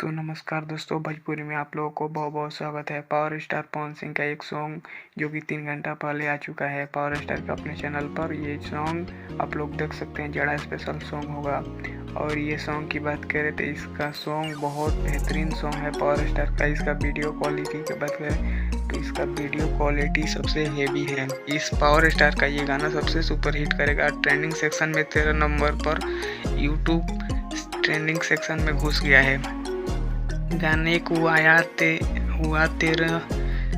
तो नमस्कार दोस्तों, भोजपुरी में आप लोगों को बहुत बहुत स्वागत है। पावर स्टार पवन सिंह का एक सॉन्ग जो कि 3 घंटा पहले आ चुका है पावर स्टार के अपने चैनल पर। ये सॉन्ग आप लोग देख सकते हैं, जड़ा स्पेशल सॉन्ग होगा। और ये सॉन्ग की बात करें तो इसका सॉन्ग बहुत बेहतरीन सॉन्ग है पावर स्टार का। इसका वीडियो क्वालिटी की बात करें तो इसका वीडियो क्वालिटी सबसे हेवी है। इस पावर स्टार का ये गाना सबसे सुपर हिट करेगा। ट्रेंडिंग सेक्शन में 13 नंबर पर यूट्यूब ट्रेंडिंग सेक्शन में घुस गया है। गाने को हुआ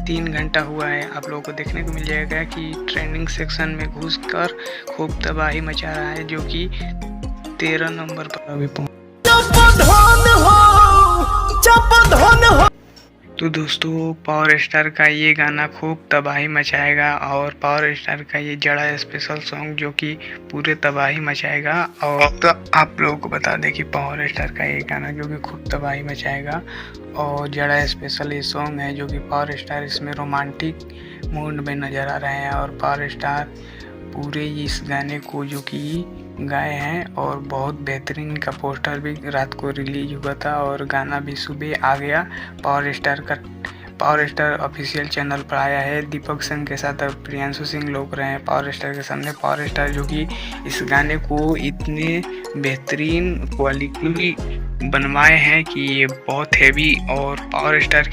3 घंटा हुआ है। आप लोगों को देखने को मिल जाएगा कि ट्रेंडिंग सेक्शन में घुसकर खूब तबाही मचा रहा है, जो कि 13 नंबर पर अभी पहुंच। तो दोस्तों, पावर स्टार का ये गाना खूब तबाही मचाएगा और पावर स्टार का ये जड़ा स्पेशल सॉन्ग जो कि पूरे तबाही मचाएगा। और तो आप लोगों को बता दें कि पावर स्टार का ये गाना जो कि खूब तबाही मचाएगा और जड़ा स्पेशल ये सॉन्ग है, जो कि पावर स्टार इसमें रोमांटिक मूड में नज़र आ रहे हैं। और पावर स्टार पूरे इस गाने को जो कि गाए हैं और बहुत बेहतरीन का पोस्टर भी रात को रिलीज हुआ था और गाना भी सुबह आ गया। पावर स्टार ऑफिशियल चैनल पर आया है। दीपक सिंह के साथ प्रियांशु सिंह लोग रहे हैं पावर स्टार के सामने। पावर स्टार जो कि इस गाने को इतने बेहतरीन क्वालिटी बनवाए हैं कि ये बहुत हैवी। और पावर स्टार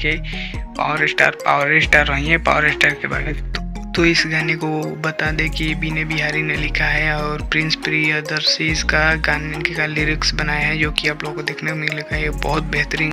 रही है पावर स्टार के बारे में। तो इस गाने को बता दें कि बीने बिहारी ने लिखा है और प्रिंस प्रियदर्शी इसका गाने का लिरिक्स बनाया है, जो कि आप लोगों को देखने को मिलेगा। ये बहुत बेहतरीन